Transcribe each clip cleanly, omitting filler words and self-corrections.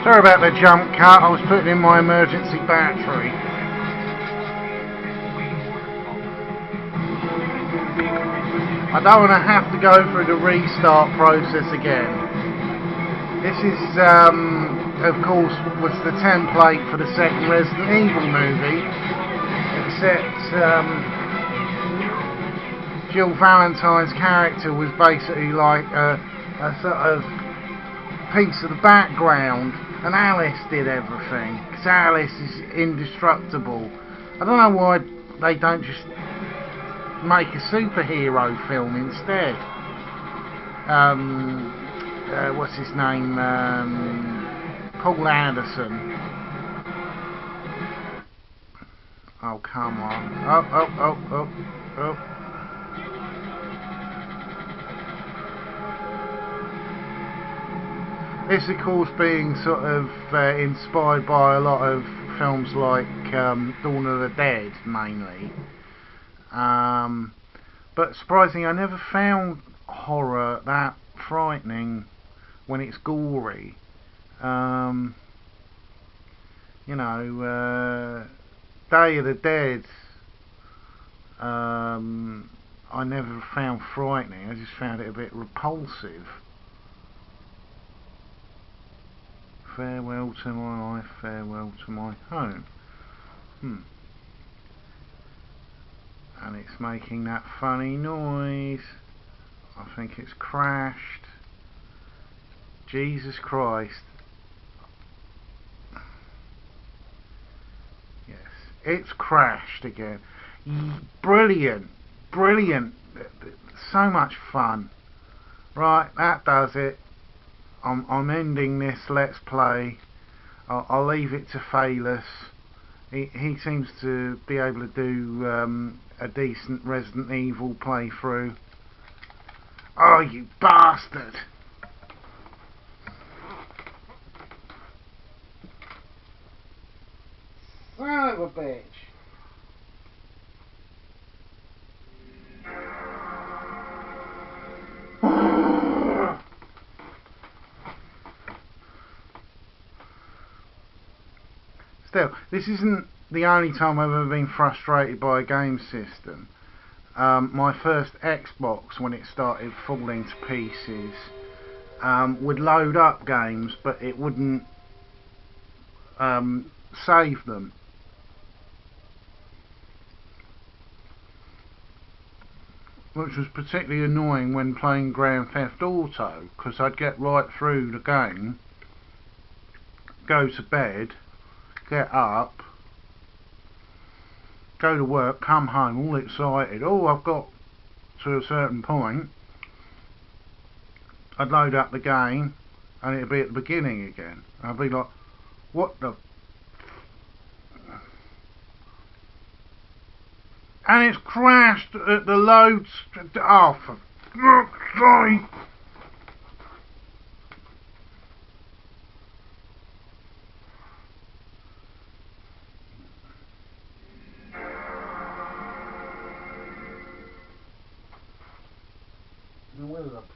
Sorry about the jump cut, I was putting in my emergency battery. I don't want to have to go through the restart process again. This is, of course, was the template for the second Resident Evil movie, except Jill Valentine's character was basically like a sort of piece of the background, and Alice did everything, because Alice is indestructible. I don't know why they don't just make a superhero film instead. What's his name? Paul Anderson. Oh, come on. Oh. This, of course, being sort of inspired by a lot of films like Dawn of the Dead, mainly. But surprisingly, I never found horror that frightening when it's gory. You know, Day of the Dead, I never found frightening. I just found it a bit repulsive. Farewell to my life, farewell to my home. And it's making that funny noise. I think it's crashed. Jesus Christ. Yes, it's crashed again. Brilliant. So much fun. Right, that does it. I'm ending this Let's Play. I'll leave it to Phalus. He seems to be able to do a decent Resident Evil playthrough. Oh, you bastard! Son of a bitch! Still, this isn't the only time I've ever been frustrated by a game system. My first Xbox, when it started falling to pieces, would load up games, but it wouldn't save them. Which was particularly annoying when playing Grand Theft Auto, because I'd get right through the game, go to bed, get up, go to work, come home all excited. Oh, I've got to a certain point. I'd load up the game and it'd be at the beginning again. I'd be like, what the... And it's crashed at the load... Oh, for fuck's sake! Where did I put it?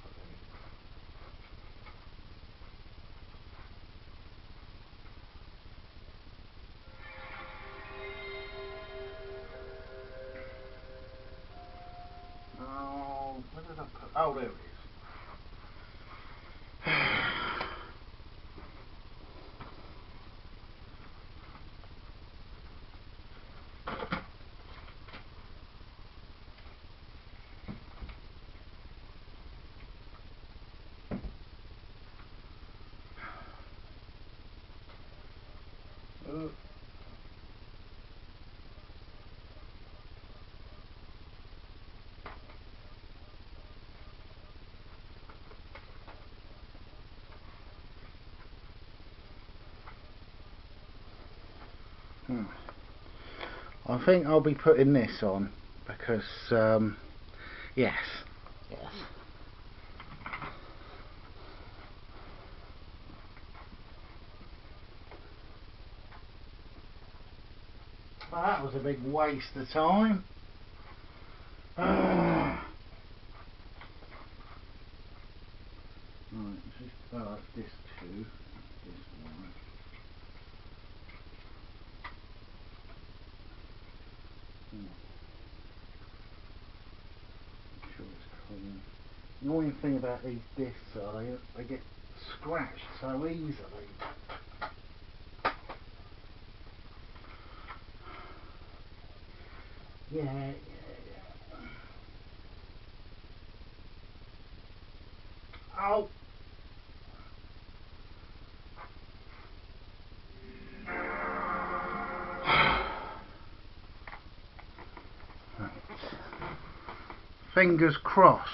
Oh, where did I put it? Oh, there it is. I think I'll be putting this on because, yes. Well, that was a big waste of time. Right, this two, this one. I'm sure it's clean. The annoying thing about these discs are they get scratched so easily. Yeah. Oh. Fingers crossed.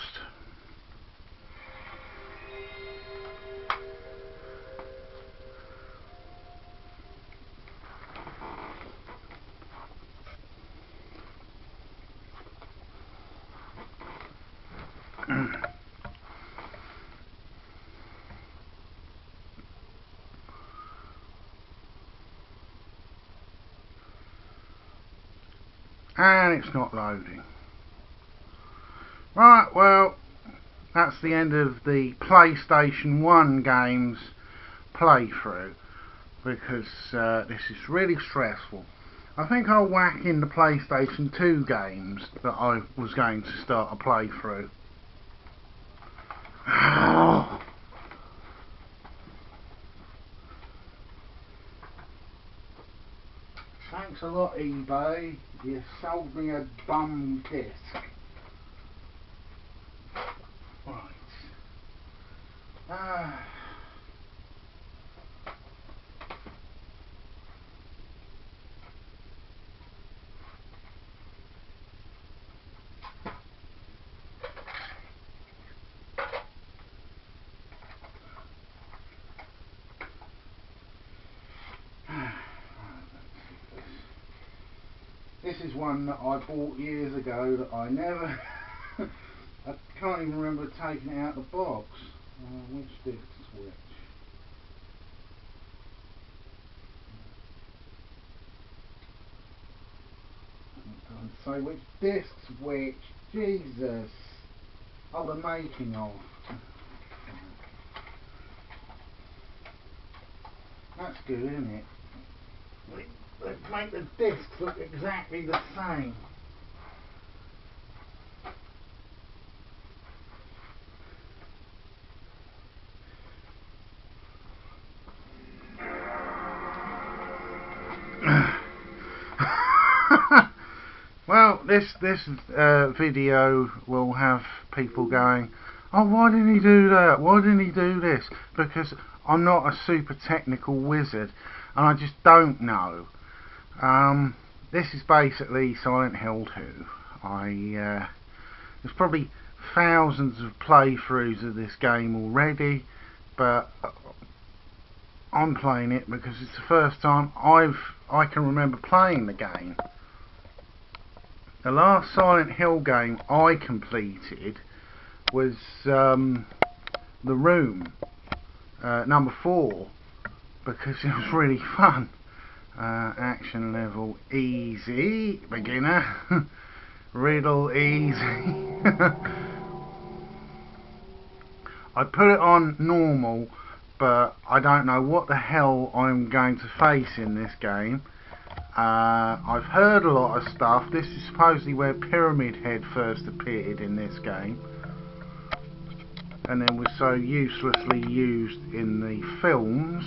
And it's not loading. Right, well, that's the end of the PlayStation 1 games playthrough, because this is really stressful. I think I'll whack in the PlayStation 2 games that I was going to start a playthrough. Thanks a lot, eBay. You sold me a bum disc. Right. This is one that I bought years ago that I never... I can't even remember taking it out of the box. Which disc's which? Don't say which disc's which. Jesus. Oh, the making of. That's good, isn't it? They make the discs look exactly the same. Well, this video will have people going, oh, why didn't he do that? Why didn't he do this? Because I'm not a super technical wizard and I just don't know. This is basically Silent Hill 2. There's probably thousands of playthroughs of this game already, but I'm playing it because it's the first time I can remember playing the game. The last Silent Hill game I completed was The Room, number 4, because it was really fun. Action level easy, beginner. Riddle easy. I put it on normal, but I don't know what the hell I'm going to face in this game. I've heard a lot of stuff. This is supposedly where Pyramid Head first appeared in this game, and then was so uselessly used in the films.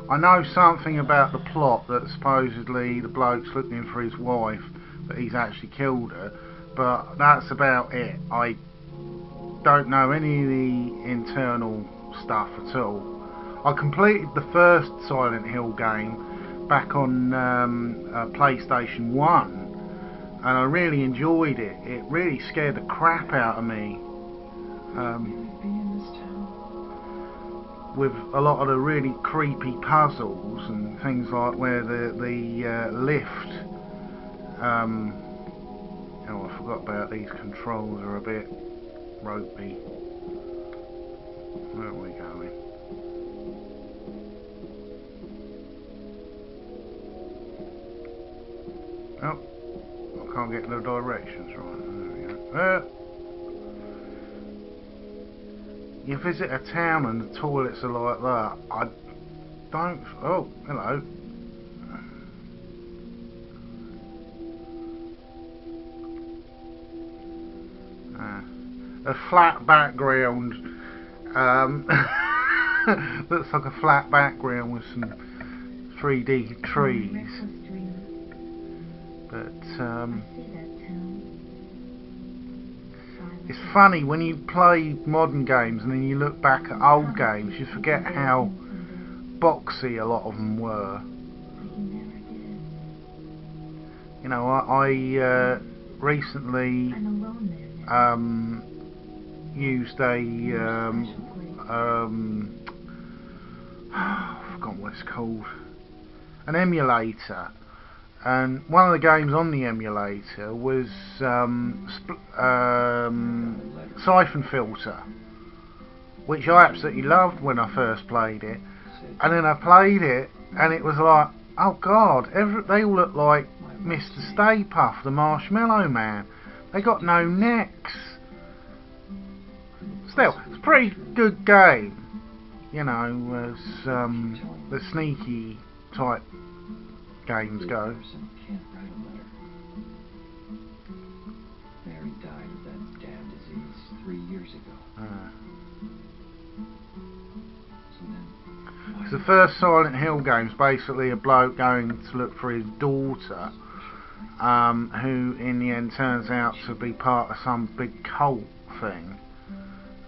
I know something about the plot, that supposedly the bloke's looking for his wife, but he's actually killed her, but that's about it. I don't know any of the internal stuff at all. I completed the first Silent Hill game back on PlayStation 1 and I really enjoyed it. It really scared the crap out of me. With a lot of the really creepy puzzles and things like where the lift. Oh, I forgot about these controls, are a bit ropey. Where are we going? Oh, can't get the directions right. There we go. You visit a town and the toilets are like that. I don't... Oh, hello. A flat background. Looks like a flat background with some 3D trees. But it's funny when you play modern games and then you look back at old games, you forget how boxy a lot of them were. You know, I recently used a I've forgotten what it's called, an emulator, and one of the games on the emulator was Siphon Filter, which I absolutely loved when I first played it. And then I played it and it was like, oh god, they all look like Mr. Stay Puft, the Marshmallow Man. They got no necks. Still, it's a pretty good game, you know, as the sneaky type games go. Mary died of that damn disease 3 years ago. So the first Silent Hill game's basically a bloke going to look for his daughter, who in the end turns out to be part of some big cult thing.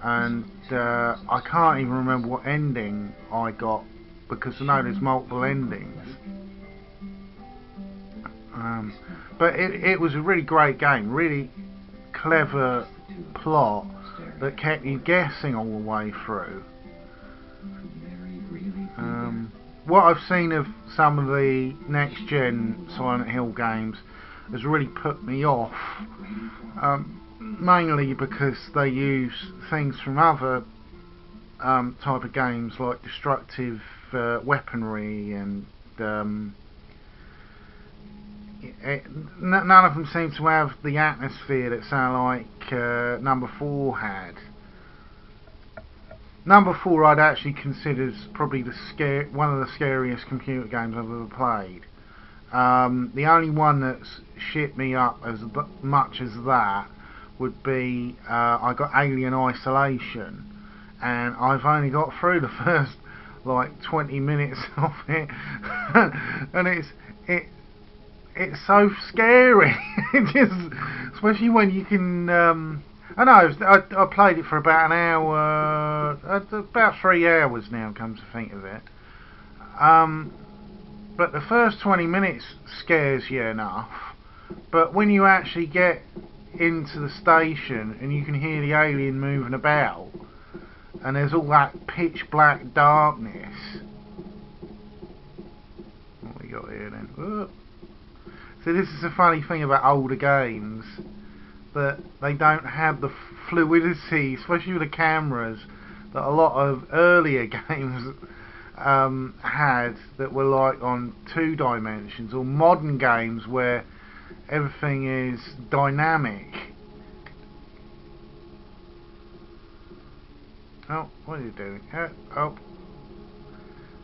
And I can't even remember what ending I got, because I know there's multiple endings. But it was a really great game, really clever plot that kept you guessing all the way through. What I've seen of some of the next gen Silent Hill games has really put me off, mainly because they use things from other type of games like destructive weaponry, and none of them seem to have the atmosphere that sound like number 4 had. Number 4 I'd actually consider probably one of the scariest computer games I've ever played. The only one that's shit me up as much as that would be I got Alien Isolation, and I've only got through the first like 20 minutes of it, and it's so scary. It just, especially when you can. I know I played it for about an hour, about 3 hours now, come to think of it. But the first 20 minutes scares you enough. But when you actually get into the station and you can hear the alien moving about, and there's all that pitch black darkness. What we got here then? Whoop. So this is the funny thing about older games, that they don't have the fluidity, especially with the cameras, that a lot of earlier games had, that were like on 2 dimensions, or modern games where everything is dynamic. Oh, what are you doing? Oh,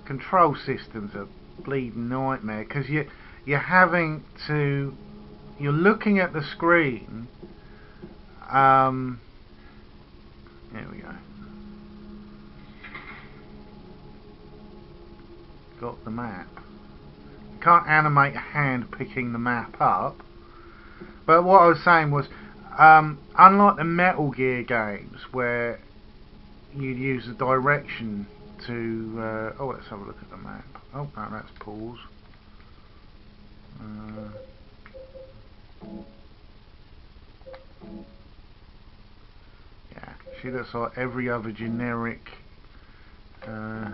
control systems are a bleeding nightmare, because you're having to, you're looking at the screen. There we go. Got the map. You can't animate a hand picking the map up. But what I was saying was, unlike the Metal Gear games where you'd use the direction to... oh, let's have a look at the map. Oh, no, that's pause. Yeah, she looks like every other generic... yeah.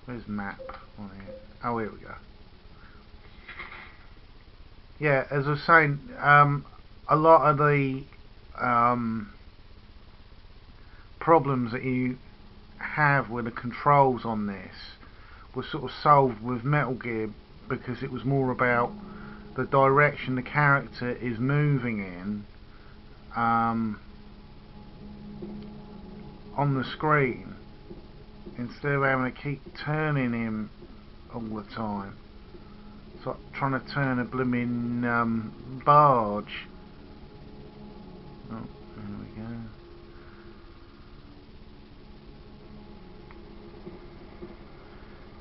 Where's map on here? Oh, here we go. Yeah, as I was saying, a lot of the problems that you have with the controls on this was sort of solved with Metal Gear, because it was more about the direction the character is moving in on the screen, instead of having to keep turning him all the time. It's like trying to turn a blooming barge. Oh, there we go.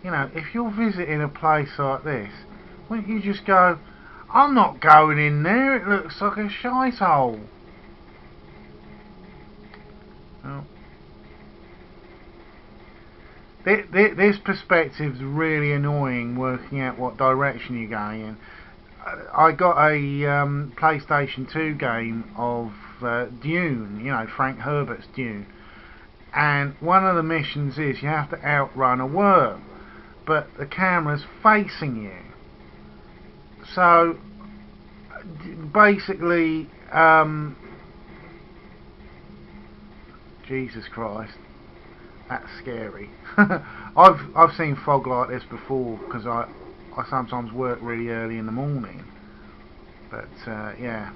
You know, if you're visiting a place like this, wouldn't you just go, I'm not going in there, it looks like a shithole. Oh. This perspective's really annoying, working out what direction you're going in. I got a PlayStation 2 game of Dune, you know, Frank Herbert's Dune, and one of the missions is you have to outrun a worm, but the camera's facing you. So basically, Jesus Christ, that's scary. I've seen fog like this before, because I sometimes work really early in the morning. But yeah,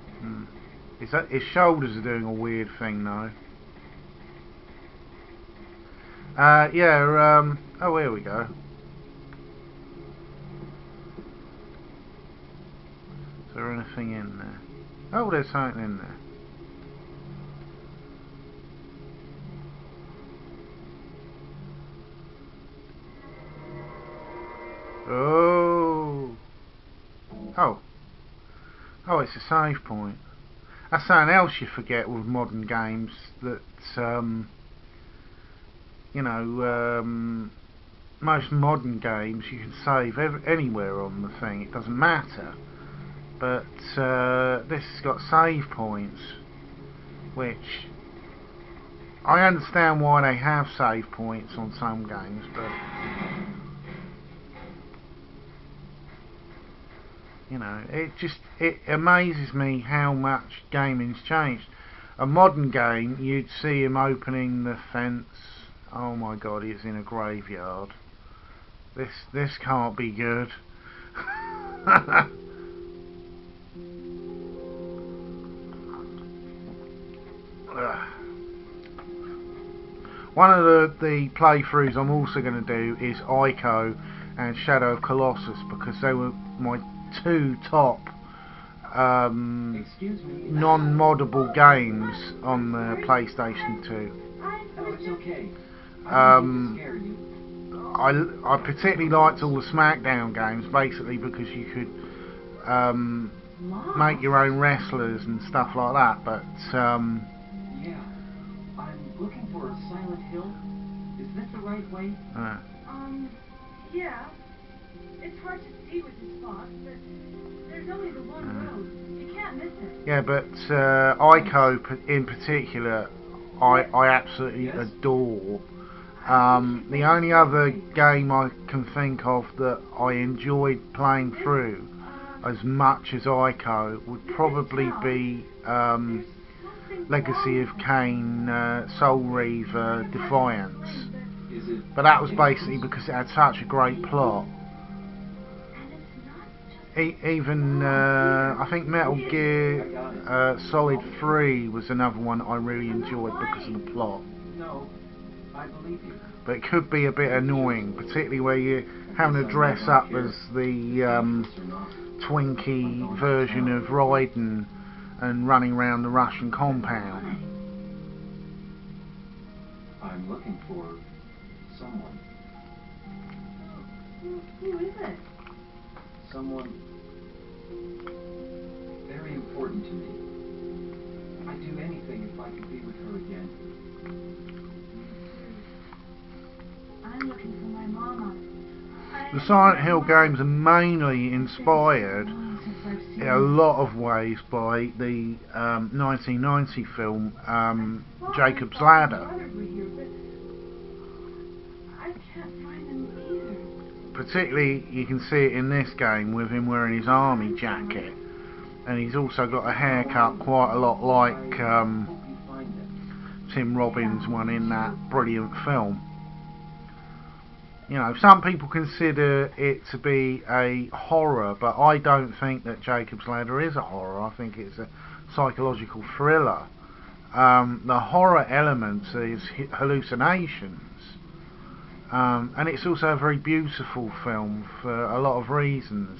his shoulders are doing a weird thing though. Yeah. Oh, here we go. Is there anything in there? Oh, there's something in there. Oh. Oh. Oh, it's a save point. That's something else you forget with modern games, that you know, most modern games you can save anywhere on the thing, it doesn't matter. But this has got save points, which I understand why they have save points on some games, but you know, it amazes me how much gaming's changed. A modern game, you'd see him opening the fence. Oh my God, he's in a graveyard. This can't be good. One of the playthroughs I'm also going to do is Ico and Shadow of Colossus, because they were my two top non-moddable games on the PlayStation 2. I particularly liked all the SmackDown games, basically because you could make your own wrestlers and stuff like that. But yeah, I'm looking for a Silent Hill. Is this the right way? Yeah. It's hard to see with this fog, but there's only the one road. You can't miss it. Yeah, but Ico in particular, I absolutely adore. The only other game I can think of that I enjoyed playing through as much as Ico would probably be Legacy of Kain, Soul Reaver, Defiance. But that was basically because it had such a great plot. Even I think Metal Gear Solid 3 was another one I really enjoyed because of the plot. No, I believe you. But it could be a bit annoying, particularly where you're having to dress up as the Twinkie version of Raiden and running around the Russian compound. I'm looking for someone. Who is it? Someone very important to me. I'd do anything if I could be with her again. I'm looking for my mama. The Silent Hill games are mainly inspired in a lot of ways by the 1990 film Jacob's Ladder. I can't find them either. Particularly, you can see it in this game with him wearing his army jacket, and he's also got a haircut quite a lot like Tim Robbins' one in that brilliant film. You know, some people consider it to be a horror, but I don't think that Jacob's Ladder is a horror. I think it's a psychological thriller. The horror element is hallucinations, and it's also a very beautiful film for a lot of reasons.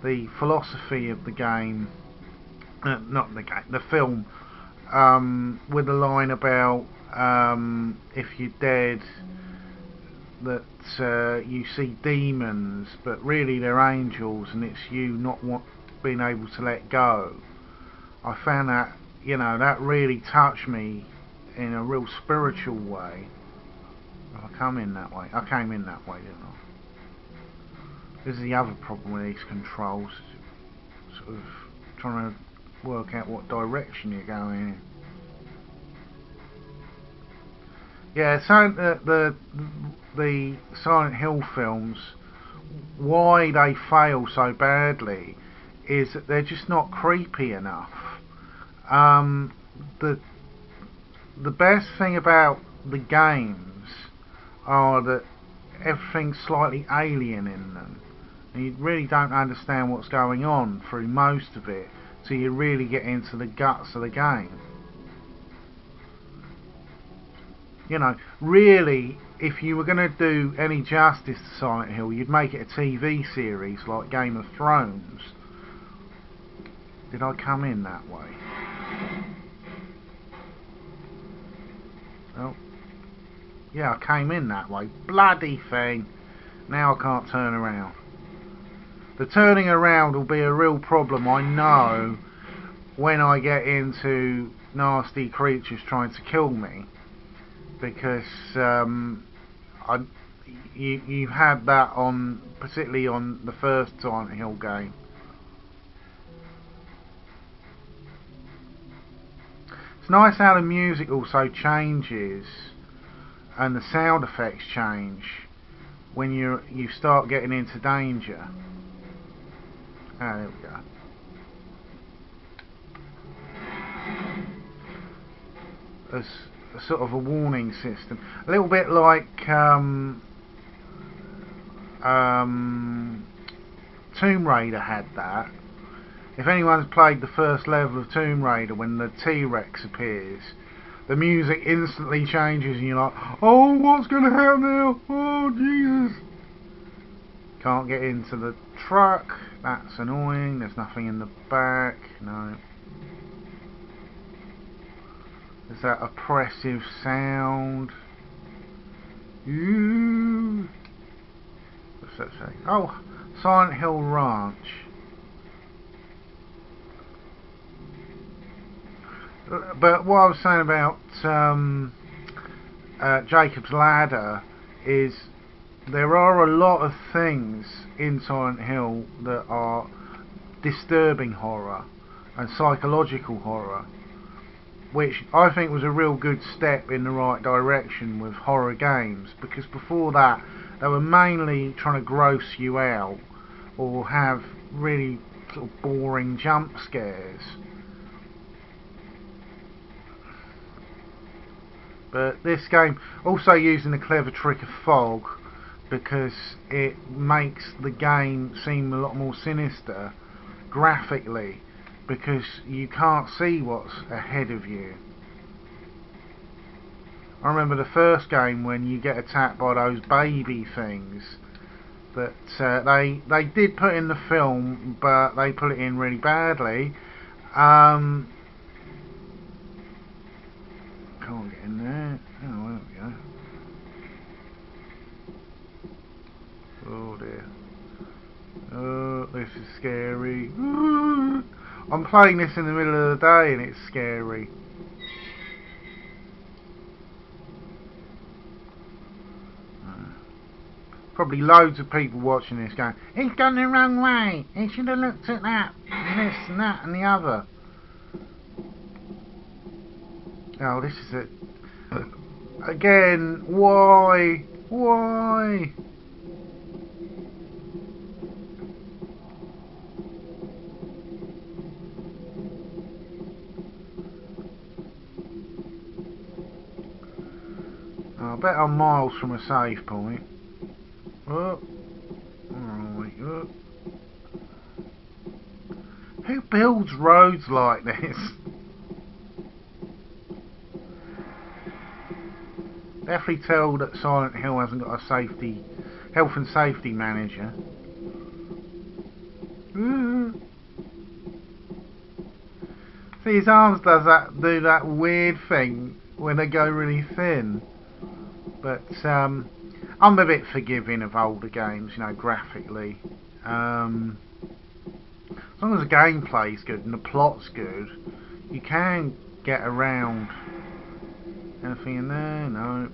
The philosophy of the game, not the game, the film, with the line about if you're dead, that you see demons, but really they're angels, and it's you not being able to let go. I found that, you know, that really touched me in a real spiritual way. I come in that way. I came in that way, didn't I? This is the other problem with these controls, sort of trying to work out what direction you're going in. Yeah, so the Silent Hill films, why they fail so badly is that they're just not creepy enough. The best thing about the games are that everything's slightly alien in them, and you really don't understand what's going on through most of it till you really get into the guts of the game. You know, really, if you were going to do any justice to Silent Hill, you'd make it a TV series like Game of Thrones. Did I come in that way? Oh. Yeah, I came in that way. Bloody thing. Now I can't turn around. The turning around will be a real problem, I know, when I get into nasty creatures trying to kill me. Because you had that on, particularly on the first Silent Hill game. It's nice how the music also changes and the sound effects change when you start getting into danger. Ah, there we go. There's a sort of a warning system, a little bit like Tomb Raider had that. If anyone's played the first level of Tomb Raider, when the T-Rex appears, the music instantly changes and you're like, oh, what's going to happen now? Oh, Jesus. Can't get into the truck. That's annoying. There's nothing in the back. No. There's that oppressive sound. Ooh. What's that say? Oh, Silent Hill Ranch. But what I was saying about Jacob's Ladder is there are a lot of things in Silent Hill that are disturbing horror and psychological horror, which I think was a real good step in the right direction with horror games, because before that they were mainly trying to gross you out or have really sort of boring jump scares. But this game also using the clever trick of fog, because it makes the game seem a lot more sinister graphically, because you can't see what's ahead of you. I remember the first game when you get attacked by those baby things that they did put in the film, but they put it in really badly. Can't get in there. Oh, there we go. Oh dear. Oh, this is scary. I'm playing this in the middle of the day and it's scary. Probably loads of people watching this going, he's gone the wrong way, he should have looked at that, and this and that and the other. Oh, this is it. Again, why? Why? I bet I'm miles from a save point. Oh. Alright, oh. Who builds roads like this? Definitely tell that Silent Hill hasn't got a health and safety manager. See, his arms do that weird thing when they go really thin. But I'm a bit forgiving of older games, you know, graphically. As long as the gameplay's good and the plot's good, you can get around. Anything in there? No.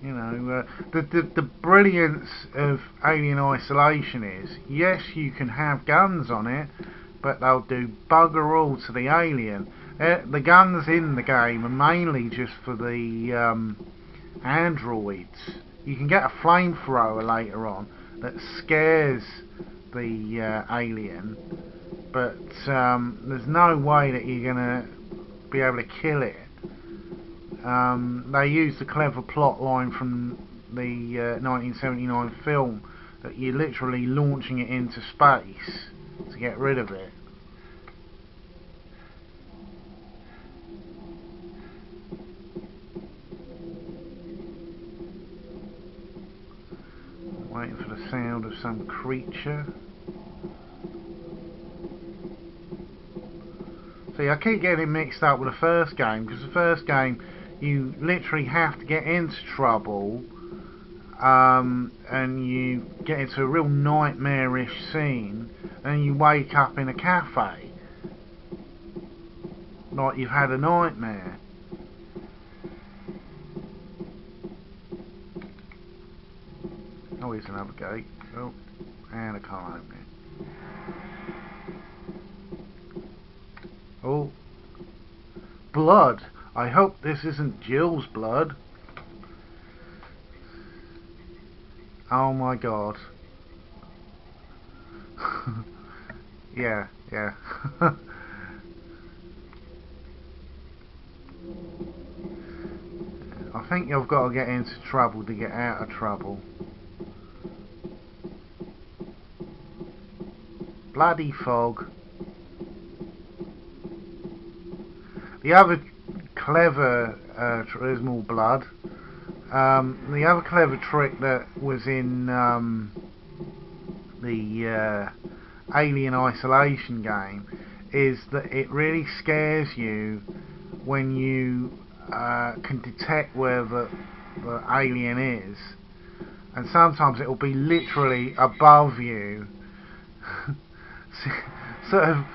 You know, the brilliance of Alien Isolation is, yes, you can have guns on it, but they'll do bugger all to the alien. The guns in the game are mainly just for the androids. You can get a flamethrower later on that scares the alien, but there's no way that you're gonna be able to kill it. They used a clever plot line from the 1979 film that you're literally launching it into space to get rid of it. Waiting for the sound of some creature. See, I keep getting mixed up with the first game, because the first game you literally have to get into trouble, and you get into a real nightmarish scene, and you wake up in a cafe like you've had a nightmare. Oh, here's another gate. Oh, and I can't open it. Oh, blood. I hope this isn't Jill's blood. Oh my god. Yeah. I think you've got to get into trouble to get out of trouble. Bloody fog. The other clever there's more blood. The other clever trick that was in the Alien Isolation game is that it really scares you when you can detect where the alien is, and sometimes it will be literally above you, sort of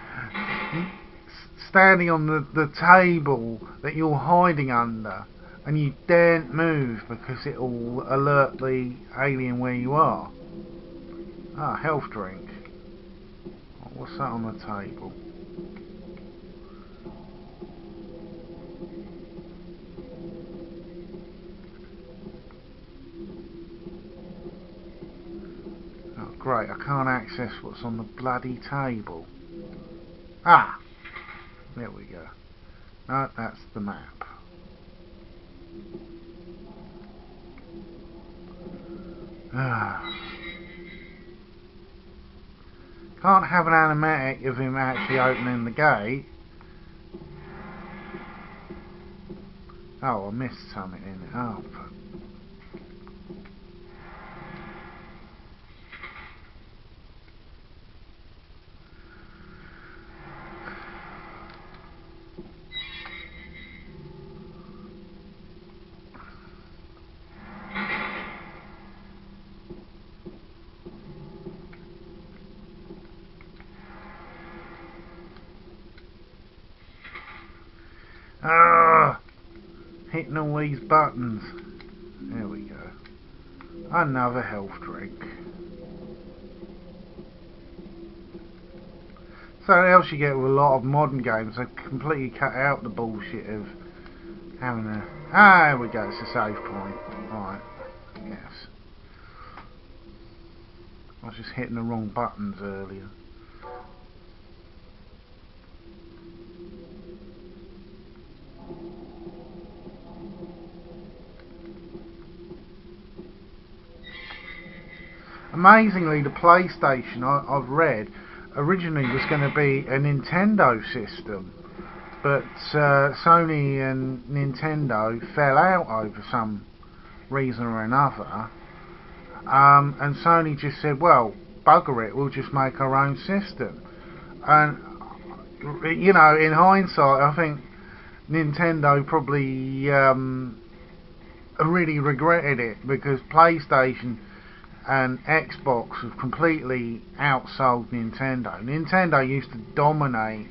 standing on the table that you're hiding under, and you daren't move because it will alert the alien where you are. Ah, health drink. What's that on the table? Oh great, I can't access what's on the bloody table. Ah! There we go. No, that's the map. Can't have an animatic of him actually opening the gate. Oh, I missed something in it. Oh, hitting all these buttons. There we go. Another health drink. Something else you get with a lot of modern games, they completely cut out the bullshit of having a... Ah, there we go, it's a save point. Right, yes. I was just hitting the wrong buttons earlier. Amazingly, the PlayStation, I've read, originally was going to be a Nintendo system, but Sony and Nintendo fell out over some reason or another, and Sony just said, well, bugger it, we'll just make our own system. And you know, in hindsight, I think Nintendo probably really regretted it, because PlayStation and Xbox have completely outsold Nintendo. Nintendo used to dominate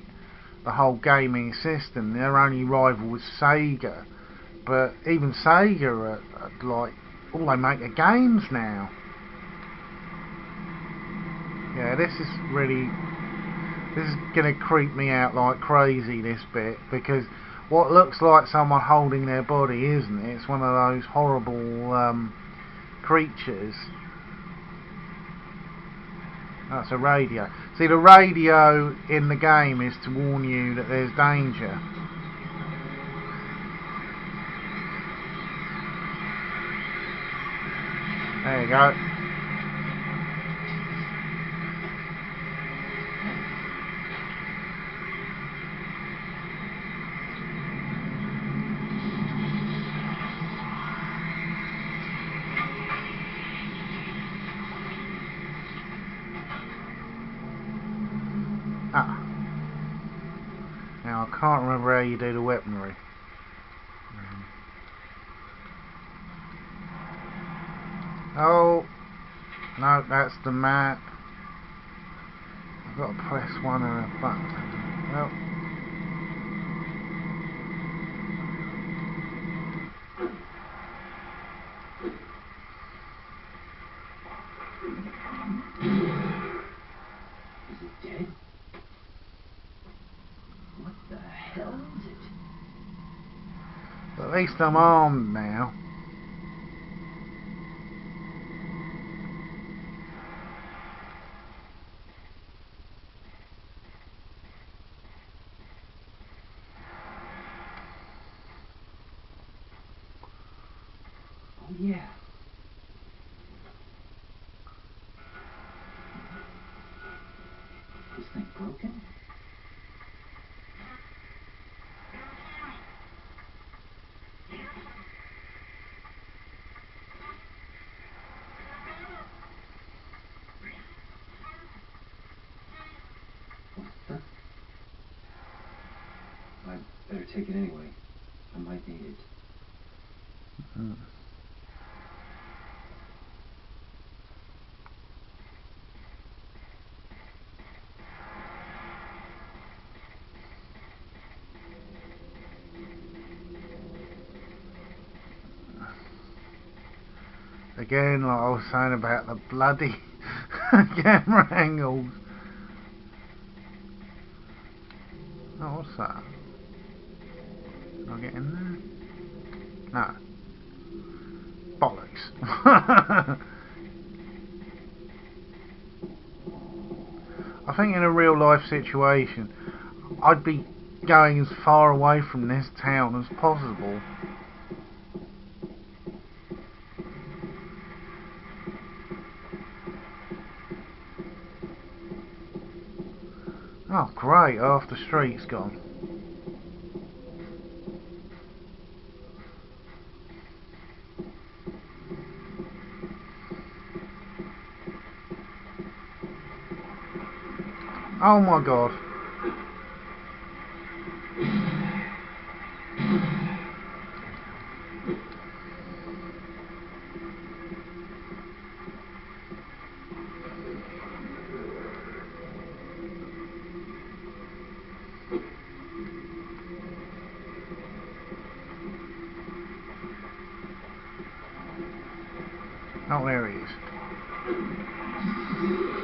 the whole gaming system. Their only rival was Sega, but even Sega are like, all they make are games now. Yeah, this is gonna creep me out like crazy, this bit, because what looks like someone holding their body, isn't it? It's one of those horrible creatures. That's a radio. See, the radio in the game is to warn you that there's danger. There you go. Ah. Now I can't remember how you do the weaponry. Oh, no, that's the map. I've got to press one and a button. Well. Is it dead? What the hell is it? At least I'm armed now. Oh yeah. This thing broken? What the? I better take it anyway. I might need it. Mm. Again, like I was saying about the bloody camera angles. Oh, what's that? Can I get in there? No. Bollocks. I think in a real life situation, I'd be going as far away from this town as possible. Oh great, half the street's gone. Oh my god. Oh, there he is.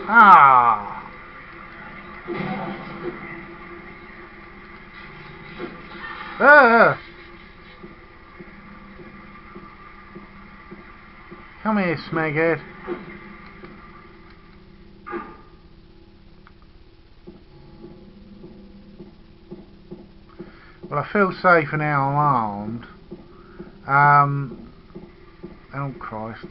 Ah! Ah! Come here, smeghead. Well, I feel safer now I'm armed. Oh Christ.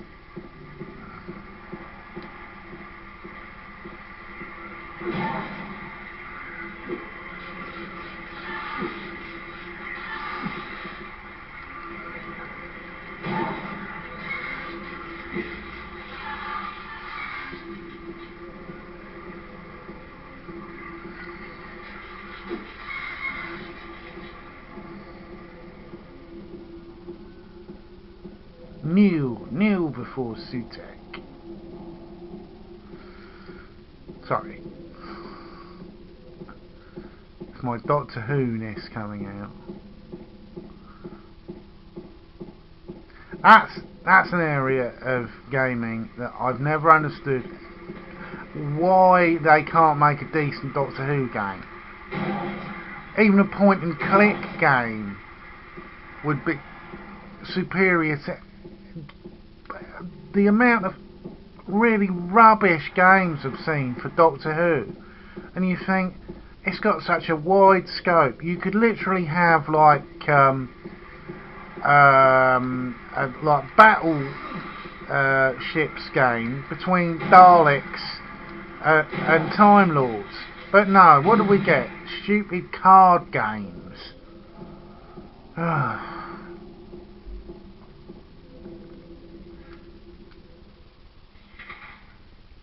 Kneel before Sutek. Sorry. It's my Doctor Who-ness coming out. That's an area of gaming that I've never understood why they can't make a decent Doctor Who game. Even a point and click game would be superior to the amount of really rubbish games I've seen for Doctor Who. And you think, it's got such a wide scope. You could literally have like battle ships game between Daleks and Time Lords. But no, what do we get? Stupid card games.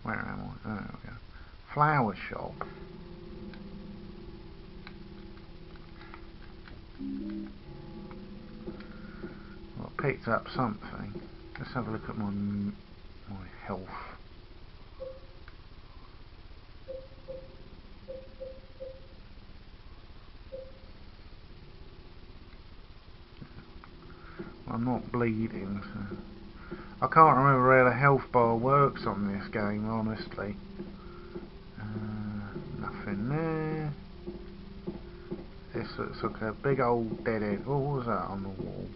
Where am I? Oh, there we go. Flower shop. Well, I picked up something. Let's have a look at my health. I'm not bleeding, so I can't remember how the health bar works on this game, honestly. Nothing there. This looks like a big old dead end. Oh, what was that on the wall?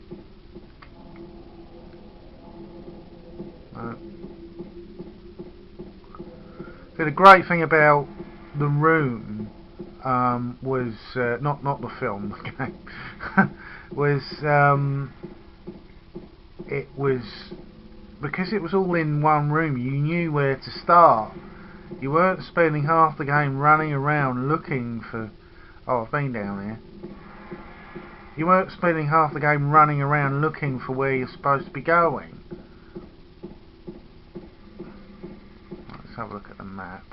No. So the great thing about The Room was not the film, the game, was it was because it was all in one room. You knew where to start. You weren't spending half the game running around looking for. Oh, I've been down here. You weren't spending half the game running around looking for where you're supposed to be going. Let's have a look at the map.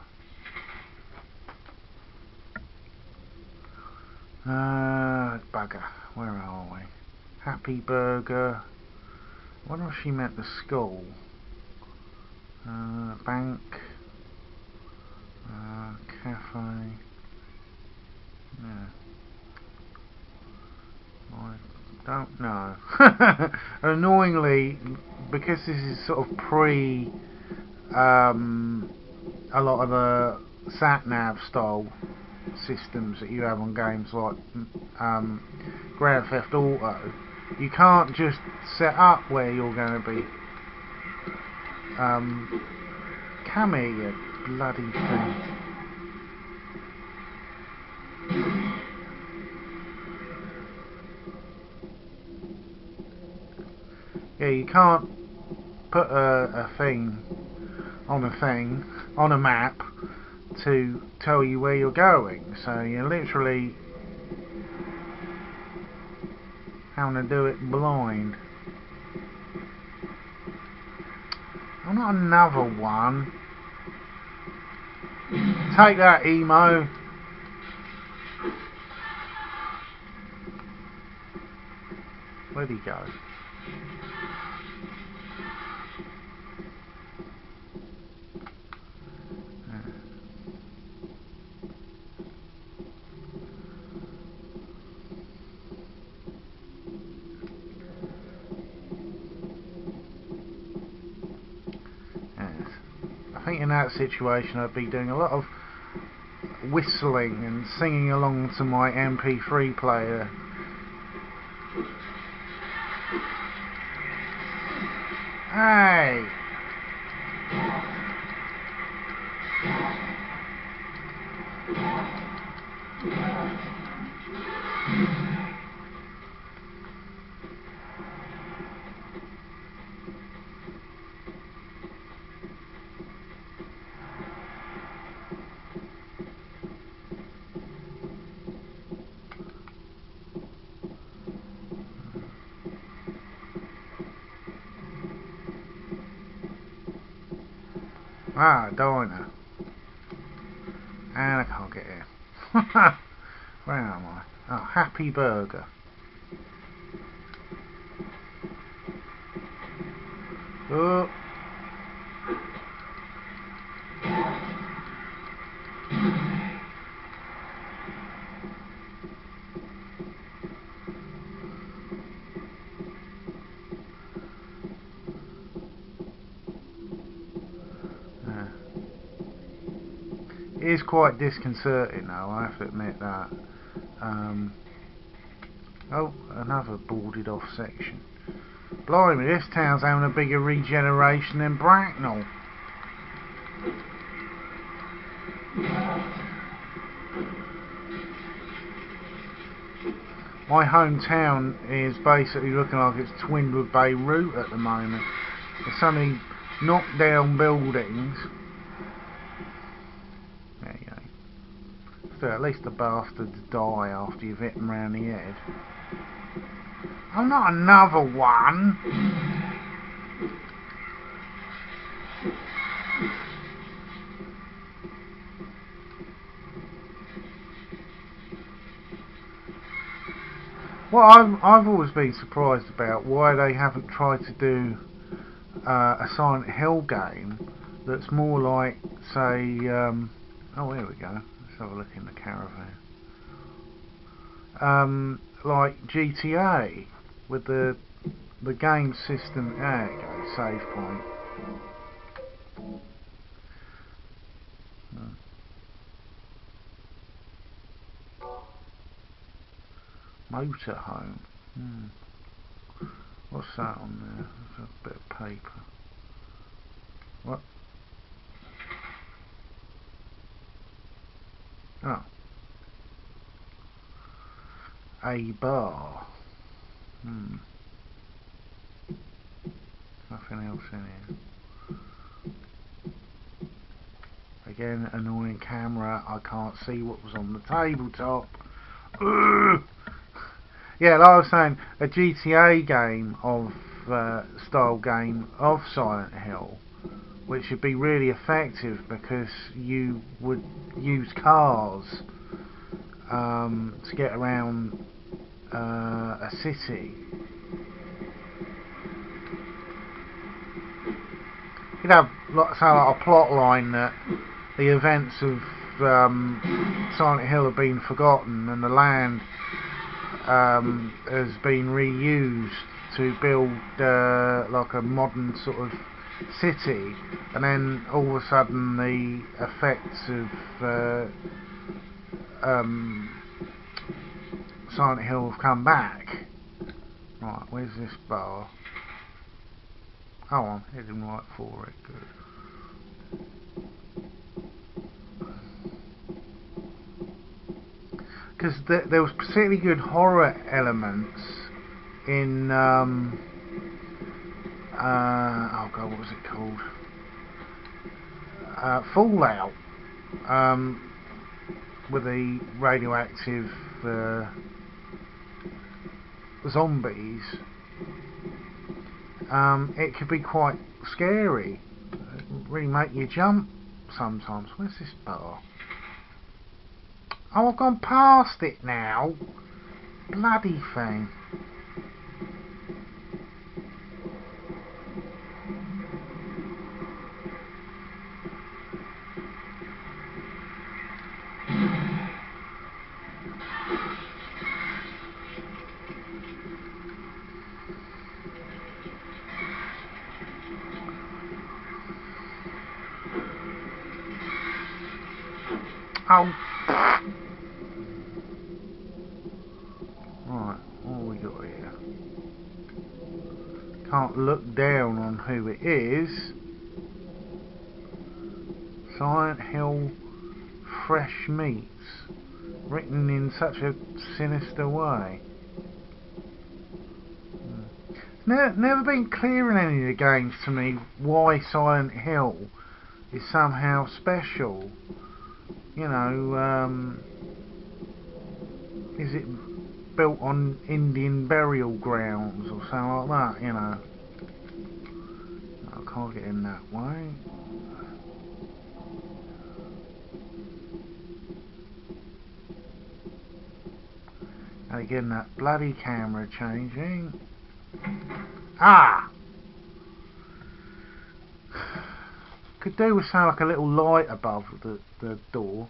Bugger. Where are we? Happy Burger. I wonder if she meant the school. Bank. Cafe. Yeah. I don't know. Annoyingly, because this is sort of pre a lot of the sat-nav style systems that you have on games like Grand Theft Auto, you can't just set up where you're going to be. Come here, you bloody thing. Yeah, you can't put a thing on a map to tell you where you're going, so you're literally having to do it blind. Oh, not another one. Take that, emo. Where'd he go? I think in that situation I'd be doing a lot of whistling and singing along to my MP3 player. Hey! Ah, diner. And I can't get in. Where am I? Oh, Happy Burger. Oh. It is quite disconcerting though, I have to admit that. Oh, another boarded off section. Blimey, this town's having a bigger regeneration than Bracknell. My hometown is basically looking like it's twinned with Beirut at the moment. There's so many knocked down buildings. There you go. So at least the bastards die after you've hit them round the head. Oh, not another one! Well, I've always been surprised about why they haven't tried to do a Silent Hill game that's more like, say, oh, here we go. Let's have a look in the caravan. Like GTA, with the game system. There you go, save point. Motorhome. What's that on there? There's a bit of paper. What? Oh. A bar. Nothing else in here. Again, annoying camera. I can't see what was on the tabletop. Ugh. Yeah, like I was saying, a GTA game of style game of Silent Hill, which would be really effective because you would use cars to get around a city. You'd have like a plot line that the events of Silent Hill have been forgotten and the land has been reused to build like a modern sort of city, and then all of a sudden the effects of Silent Hill have come back. Right, where's this bar? Oh, I'm heading right for it. Good. Because there was particularly good horror elements in oh god, what was it called? Fallout, with the radioactive zombies. It could be quite scary. It really make you jump sometimes. Where's this bar? Oh, I've gone past it now. Bloody thing. Oh. Right, what have we got here? Can't look down on who it is. Silent Hill Fresh Meats. Written in such a sinister way. Never been clear in any of the games to me why Silent Hill is somehow special. You know, is it built on Indian burial grounds or something like that, you know? I can't get in that way. And again, that bloody camera changing. Ah! Could do with something like a little light above the door.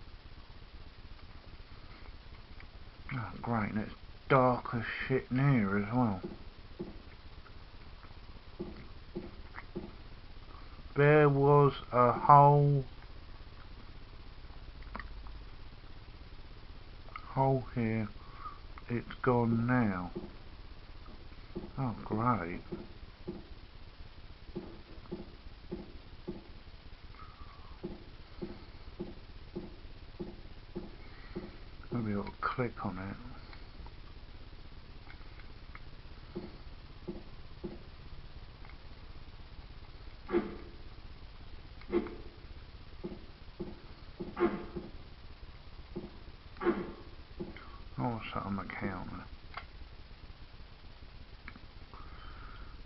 Oh, great, and it's dark as shit in here as well. There was a hole here. It's gone now. Oh, great. Maybe I'll click on it. Oh, what's that on the counter?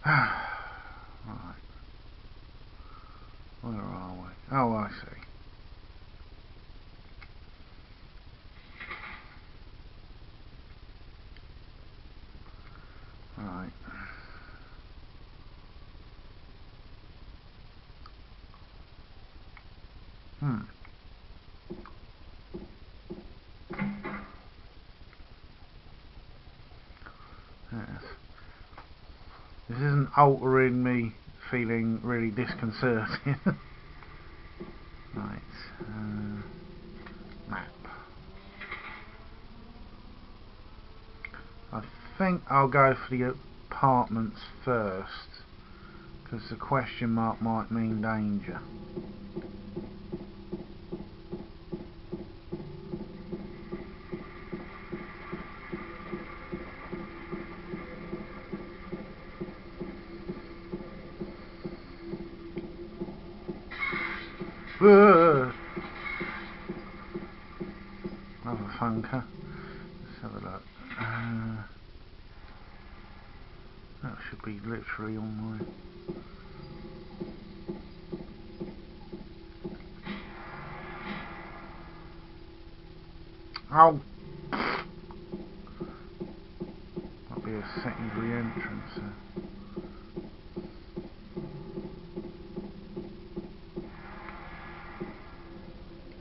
Right. Where are we? Oh, I see. Right. Yes. This isn't altering me feeling really disconcerting. Right. Map. I think I'll go for the apartments first, because the question mark might mean danger. Another funker. Let's have a look. That should be literally on my... Oh! Might be a secondary entrance there.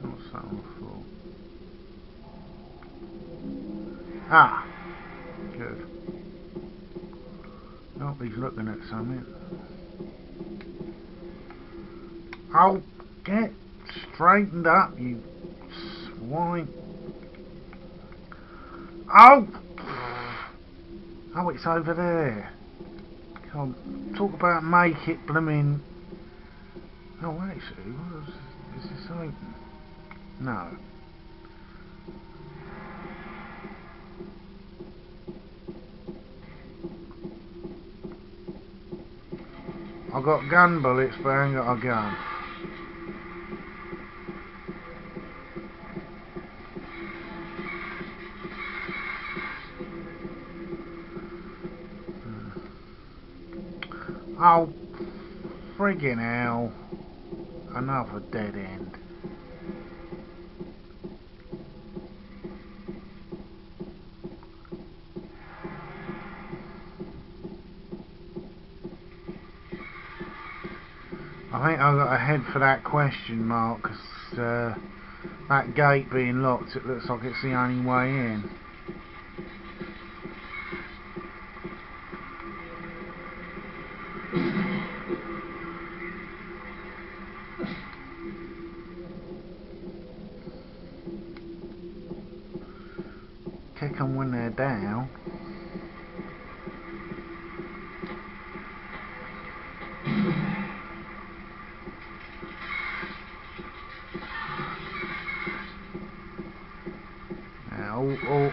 What's that on the floor? Ah! Good. Oh, he's looking at something. Oh, get straightened up, you swine. Oh! Oh, it's over there. Come on, talk about make it blooming... Oh, actually, is this open? No. I've got gun bullets, but I ain't got a gun. Oh, friggin' hell. Another dead end. I think I've got to head for that question mark, because that gate being locked, it looks like it's the only way in. Kick them when they're down. Now,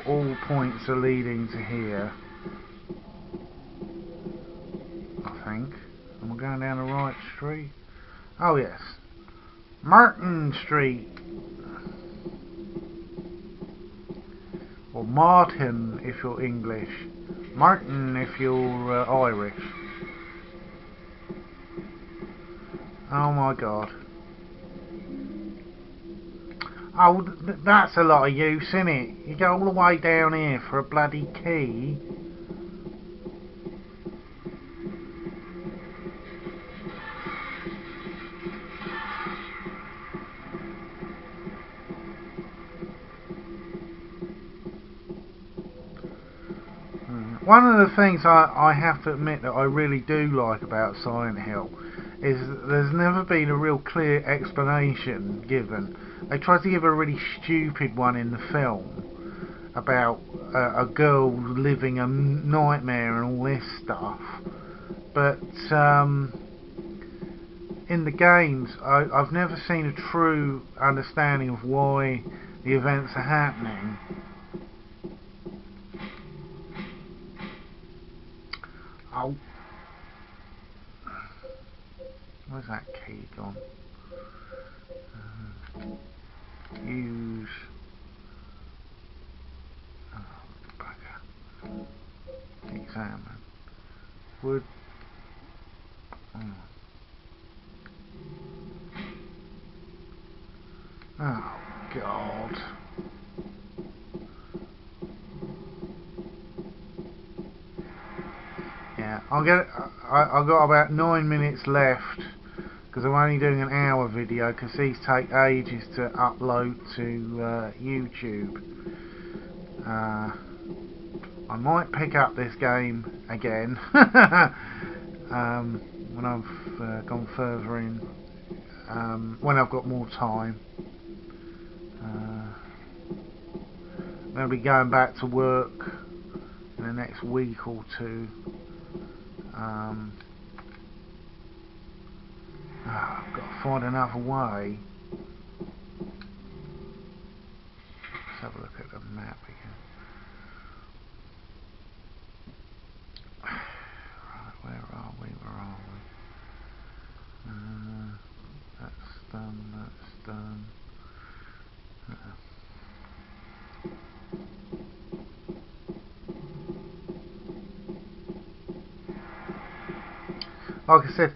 all points are leading to here. I think. Am I going down the right street? Oh yes. Martin Street. Or Martin if you're English. Martin if you're Irish. Oh my god. Oh, that's a lot of use, isn't it? You go all the way down here for a bloody key. One of the things I have to admit that I really do like about Silent Hill is that there's never been a real clear explanation given. They tried to give a really stupid one in the film about a girl living a nightmare and all this stuff, but in the games I've never seen a true understanding of why the events are happening. Oh, where's that key gone? Use. Oh, bugger. Examine. Wood. Oh, God. Yeah, I've got about 9 minutes left because I'm only doing an hour video because these take ages to upload to YouTube. I might pick up this game again when I've gone further in, when I've got more time. I'm going to be going back to work in the next week or two. I've got to find another way. Let's have a look at the map again. Right, where are we? That's done. Like I said,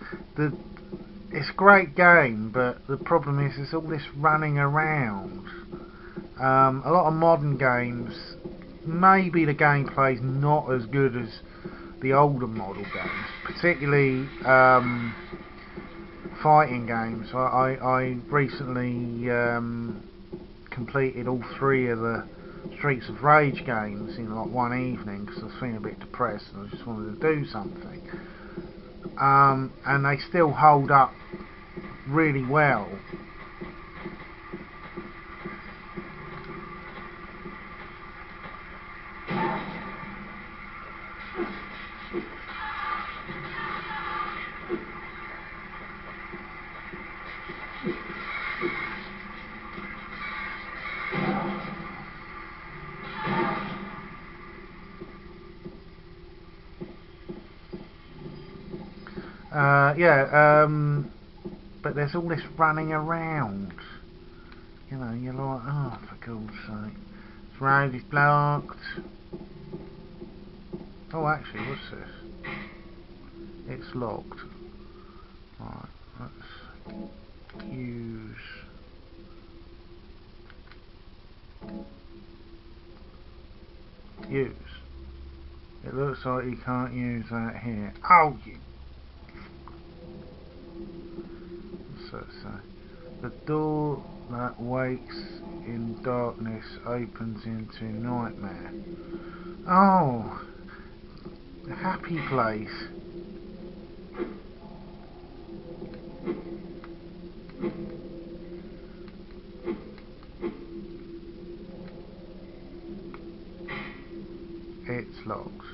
it's a great game, but the problem is there's all this running around. A lot of modern games, maybe the gameplay's not as good as the older model games, particularly fighting games. I recently completed all 3 of the Streets of Rage games in like one evening because I was feeling a bit depressed and I just wanted to do something. And they still hold up really well. But there's all this running around. You know, you're like, oh, for God's sake. This road is blocked. Oh, actually, what's this? It's locked. Right, let's use... Use. It looks like you can't use that here. Oh, you... So, the door that wakes in darkness opens into nightmare. Oh, a happy place. It's locked.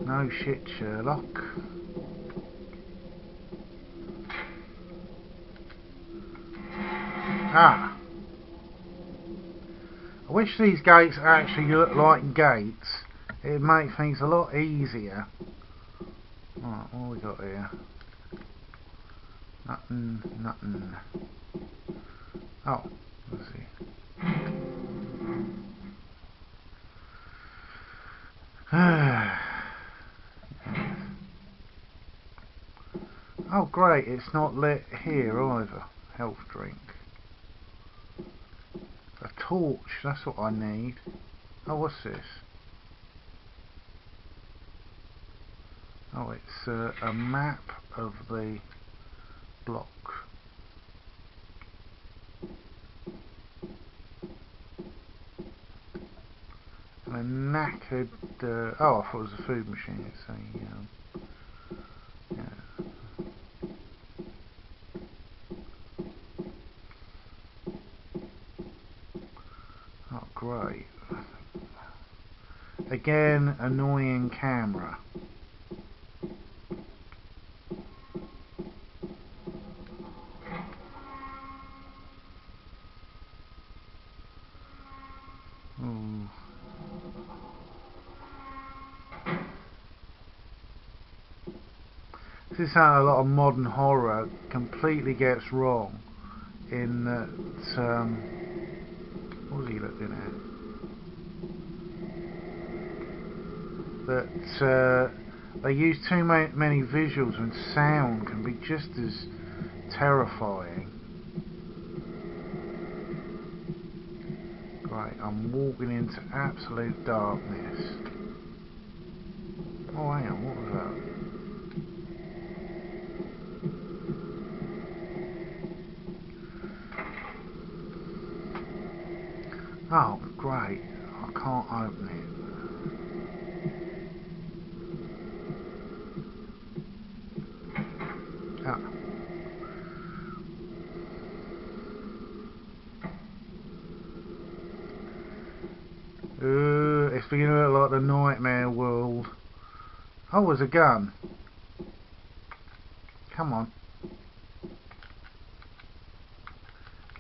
No shit, Sherlock. Ah. I wish these gates actually looked like gates. It'd make things a lot easier. Right, what have we got here? Nothing. Oh, let's see. Oh great, it's not lit here either. Health drink. torch, that's what I need. Oh, what's this? Oh, it's a map of the block. And a knackered... oh, I thought it was a food machine. It's a... yeah. Oh, great. Again, annoying camera. Ooh. This is how a lot of modern horror completely gets wrong. In that, what was he looking at? That they use too many visuals, and sound can be just as terrifying. Right, I'm walking into absolute darkness. Oh, hang on, what was that? Oh, great. I can't open it. Ah. It's beginning to look like the nightmare world. Oh, there's a gun. Come on.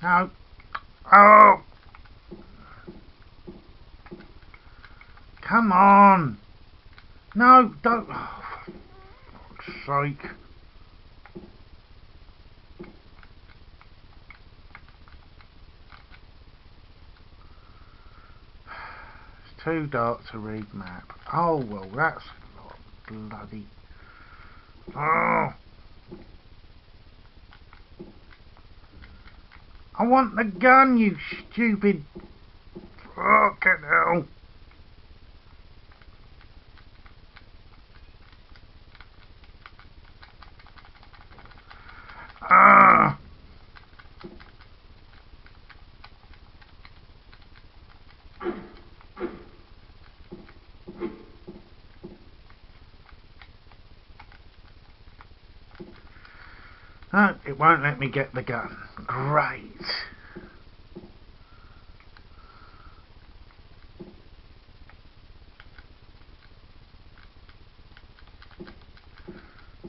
No. Oh! Come on! No, don't. Oh, for fuck's sake. It's too dark to read map. Oh, well, that's not bloody. Oh! I want the gun, you stupid. Fucking hell. Ah! No, it won't let me get the gun. Great.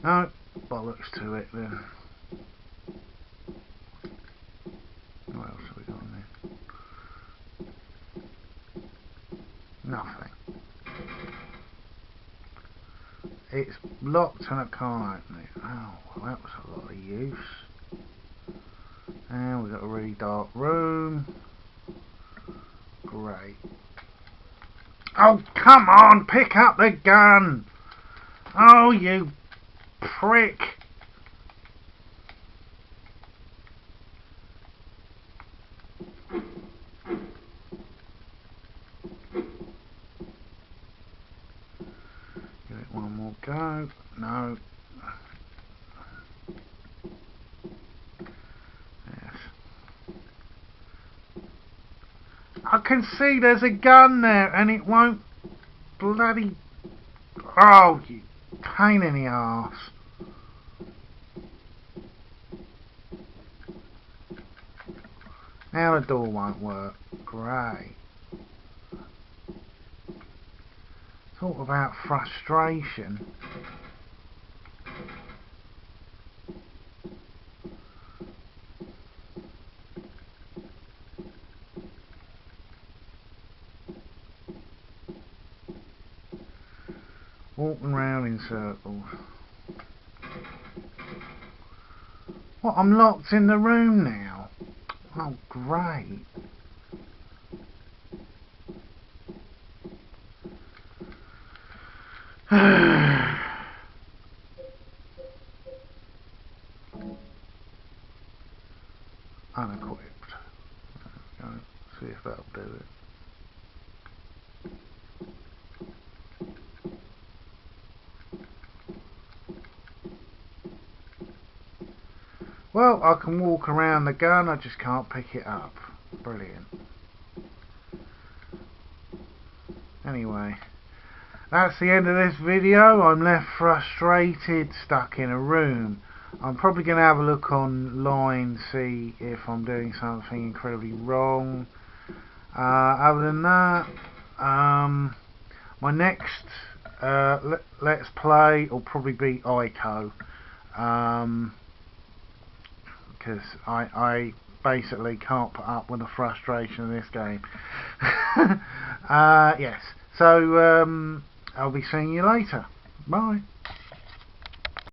No, bollocks to it then. What else have we got in there? Nothing. It's locked and I can't open it. Oh, well, that was a lot of use. And we've got a really dark room. Great. Oh, come on, pick up the gun. Oh, you prick. Give it one more go. No. Yes. I can see there's a gun there and it won't bloody... Oh, you pain in the arse. Now the door won't work. Great. Talk about frustration. Walking round in circles. What, I'm locked in the room now? Oh, great. Unequipped. Go see if that'll Well, I can walk around the gun, I just can't pick it up. Brilliant. Anyway, that's the end of this video. I'm left frustrated, stuck in a room. I'm probably going to have a look online, see if I'm doing something incredibly wrong. Other than that, my next Let's Play will probably be Ico. Because I basically can't put up with the frustration of this game. Yes, so I'll be seeing you later. Bye.